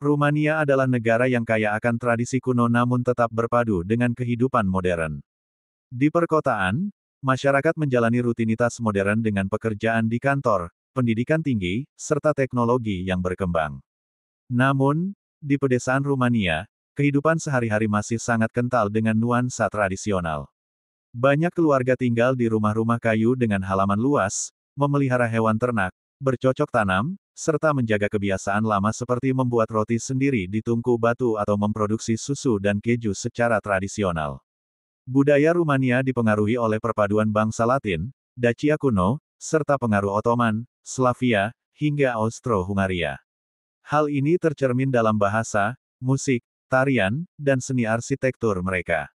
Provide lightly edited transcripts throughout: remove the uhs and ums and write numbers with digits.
Rumania adalah negara yang kaya akan tradisi kuno namun tetap berpadu dengan kehidupan modern. Di perkotaan, masyarakat menjalani rutinitas modern dengan pekerjaan di kantor, pendidikan tinggi, serta teknologi yang berkembang. Namun, di pedesaan Rumania, kehidupan sehari-hari masih sangat kental dengan nuansa tradisional. Banyak keluarga tinggal di rumah-rumah kayu dengan halaman luas, memelihara hewan ternak, bercocok tanam, serta menjaga kebiasaan lama seperti membuat roti sendiri di tungku batu atau memproduksi susu dan keju secara tradisional. Budaya Rumania dipengaruhi oleh perpaduan bangsa Latin, Dacia kuno, serta pengaruh Ottoman, Slavia, hingga Austro-Hungaria. Hal ini tercermin dalam bahasa, musik, tarian, dan seni arsitektur mereka.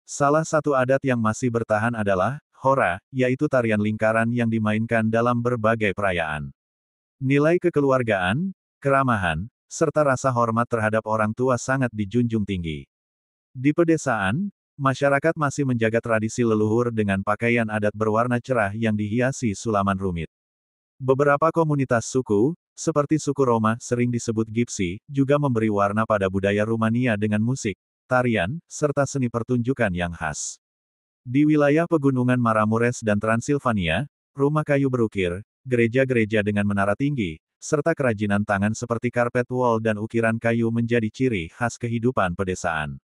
Salah satu adat yang masih bertahan adalah hora, yaitu tarian lingkaran yang dimainkan dalam berbagai perayaan. Nilai kekeluargaan, keramahan, serta rasa hormat terhadap orang tua sangat dijunjung tinggi. Di pedesaan, masyarakat masih menjaga tradisi leluhur dengan pakaian adat berwarna cerah yang dihiasi sulaman rumit. Beberapa komunitas suku, seperti suku Roma sering disebut Gypsy, juga memberi warna pada budaya Rumania dengan musik, tarian, serta seni pertunjukan yang khas. Di wilayah pegunungan Maramures dan Transilvania, rumah kayu berukir, gereja-gereja dengan menara tinggi, serta kerajinan tangan seperti karpet wol dan ukiran kayu menjadi ciri khas kehidupan pedesaan.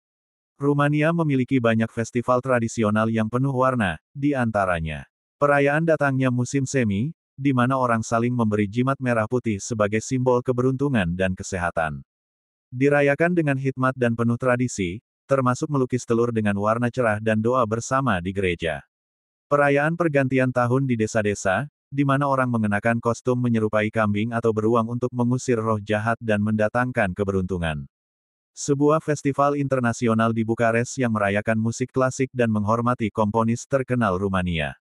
Rumania memiliki banyak festival tradisional yang penuh warna, di antaranya perayaan datangnya musim semi, di mana orang saling memberi jimat merah putih sebagai simbol keberuntungan dan kesehatan. Dirayakan dengan hikmat dan penuh tradisi, termasuk melukis telur dengan warna cerah dan doa bersama di gereja. Perayaan pergantian tahun di desa-desa, di mana orang mengenakan kostum menyerupai kambing atau beruang untuk mengusir roh jahat dan mendatangkan keberuntungan. Sebuah festival internasional di Bukares yang merayakan musik klasik dan menghormati komponis terkenal Rumania.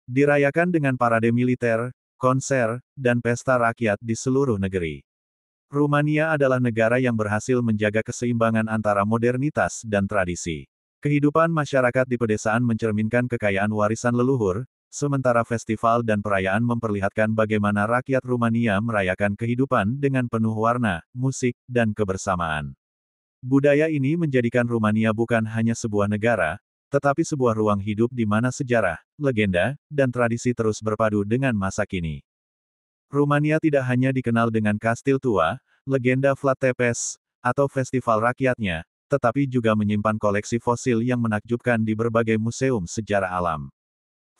Dirayakan dengan parade militer, konser, dan pesta rakyat di seluruh negeri. Rumania adalah negara yang berhasil menjaga keseimbangan antara modernitas dan tradisi. Kehidupan masyarakat di pedesaan mencerminkan kekayaan warisan leluhur, sementara festival dan perayaan memperlihatkan bagaimana rakyat Rumania merayakan kehidupan dengan penuh warna, musik, dan kebersamaan. Budaya ini menjadikan Rumania bukan hanya sebuah negara, tetapi sebuah ruang hidup di mana sejarah, legenda, dan tradisi terus berpadu dengan masa kini. Rumania tidak hanya dikenal dengan kastil tua, legenda Flat Tepes, atau festival rakyatnya, tetapi juga menyimpan koleksi fosil yang menakjubkan di berbagai museum sejarah alam.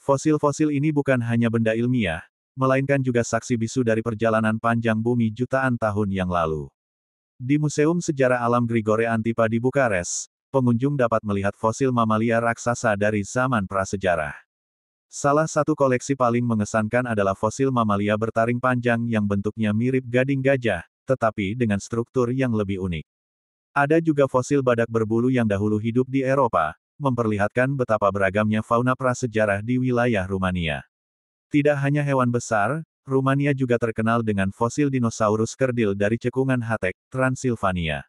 Fosil-fosil ini bukan hanya benda ilmiah, melainkan juga saksi bisu dari perjalanan panjang bumi jutaan tahun yang lalu. Di Museum Sejarah Alam Grigore Antipa di Bukares, pengunjung dapat melihat fosil mamalia raksasa dari zaman prasejarah. Salah satu koleksi paling mengesankan adalah fosil mamalia bertaring panjang yang bentuknya mirip gading gajah, tetapi dengan struktur yang lebih unik. Ada juga fosil badak berbulu yang dahulu hidup di Eropa, memperlihatkan betapa beragamnya fauna prasejarah di wilayah Rumania. Tidak hanya hewan besar, Rumania juga terkenal dengan fosil dinosaurus kerdil dari cekungan Hatek, Transilvania.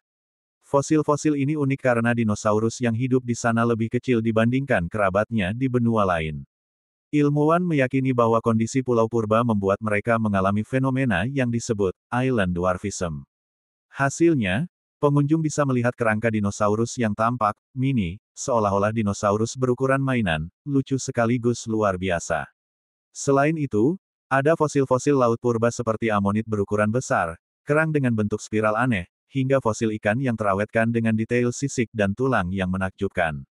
Fosil-fosil ini unik karena dinosaurus yang hidup di sana lebih kecil dibandingkan kerabatnya di benua lain. Ilmuwan meyakini bahwa kondisi pulau purba membuat mereka mengalami fenomena yang disebut island dwarfism. Hasilnya, pengunjung bisa melihat kerangka dinosaurus yang tampak mini, seolah-olah dinosaurus berukuran mainan, lucu sekaligus luar biasa. Selain itu, ada fosil-fosil laut purba seperti amonit berukuran besar, kerang dengan bentuk spiral aneh, hingga fosil ikan yang terawetkan dengan detail sisik dan tulang yang menakjubkan.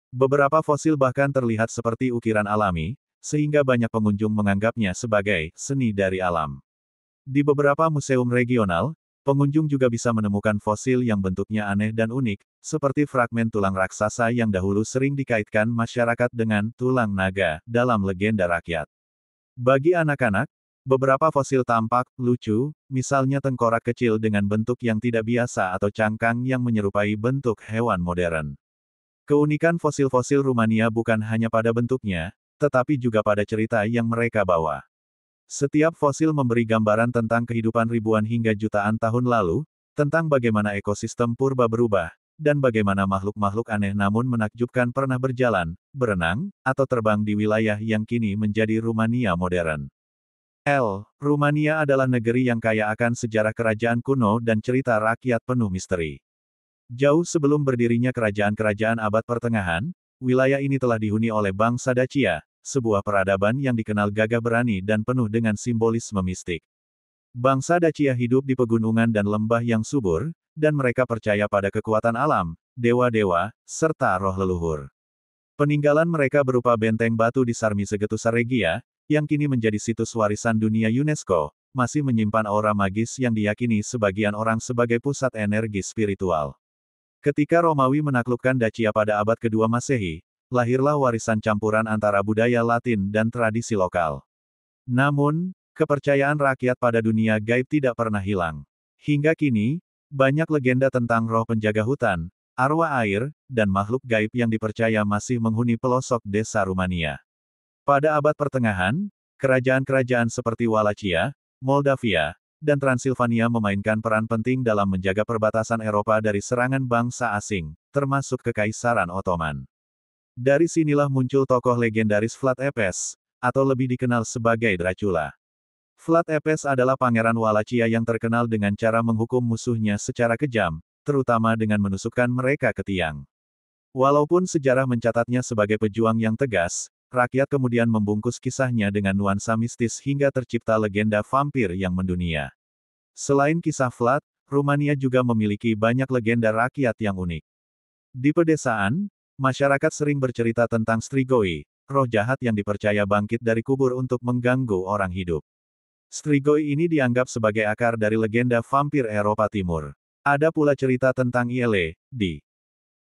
Beberapa fosil bahkan terlihat seperti ukiran alami, sehingga banyak pengunjung menganggapnya sebagai seni dari alam. Di beberapa museum regional, pengunjung juga bisa menemukan fosil yang bentuknya aneh dan unik, seperti fragmen tulang raksasa yang dahulu sering dikaitkan masyarakat dengan tulang naga dalam legenda rakyat. Bagi anak-anak, beberapa fosil tampak lucu, misalnya tengkorak kecil dengan bentuk yang tidak biasa atau cangkang yang menyerupai bentuk hewan modern. Keunikan fosil-fosil Rumania bukan hanya pada bentuknya, tetapi juga pada cerita yang mereka bawa. Setiap fosil memberi gambaran tentang kehidupan ribuan hingga jutaan tahun lalu, tentang bagaimana ekosistem purba berubah, dan bagaimana makhluk-makhluk aneh namun menakjubkan pernah berjalan, berenang, atau terbang di wilayah yang kini menjadi Rumania modern. Rumania adalah negeri yang kaya akan sejarah kerajaan kuno dan cerita rakyat penuh misteri. Jauh sebelum berdirinya kerajaan-kerajaan abad pertengahan, wilayah ini telah dihuni oleh bangsa Dacia, sebuah peradaban yang dikenal gagah berani dan penuh dengan simbolisme mistik. Bangsa Dacia hidup di pegunungan dan lembah yang subur, dan mereka percaya pada kekuatan alam, dewa-dewa, serta roh leluhur. Peninggalan mereka berupa benteng batu di Sarmi Segetusa Regia, yang kini menjadi situs warisan dunia UNESCO, masih menyimpan aura magis yang diyakini sebagian orang sebagai pusat energi spiritual. Ketika Romawi menaklukkan Dacia pada abad kedua Masehi, lahirlah warisan campuran antara budaya Latin dan tradisi lokal. Namun, kepercayaan rakyat pada dunia gaib tidak pernah hilang. Hingga kini, banyak legenda tentang roh penjaga hutan, arwah air, dan makhluk gaib yang dipercaya masih menghuni pelosok desa Rumania. Pada abad pertengahan, kerajaan-kerajaan seperti Wallachia, Moldavia, dan Transilvania memainkan peran penting dalam menjaga perbatasan Eropa dari serangan bangsa asing, termasuk Kekaisaran Ottoman. Dari sinilah muncul tokoh legendaris Vlad Tepes, atau lebih dikenal sebagai Dracula. Vlad Tepes adalah pangeran Wallachia yang terkenal dengan cara menghukum musuhnya secara kejam, terutama dengan menusukkan mereka ke tiang. Walaupun sejarah mencatatnya sebagai pejuang yang tegas, rakyat kemudian membungkus kisahnya dengan nuansa mistis hingga tercipta legenda vampir yang mendunia. Selain kisah Vlad, Rumania juga memiliki banyak legenda rakyat yang unik. Di pedesaan, masyarakat sering bercerita tentang Strigoi, roh jahat yang dipercaya bangkit dari kubur untuk mengganggu orang hidup. Strigoi ini dianggap sebagai akar dari legenda vampir Eropa Timur. Ada pula cerita tentang Iele, di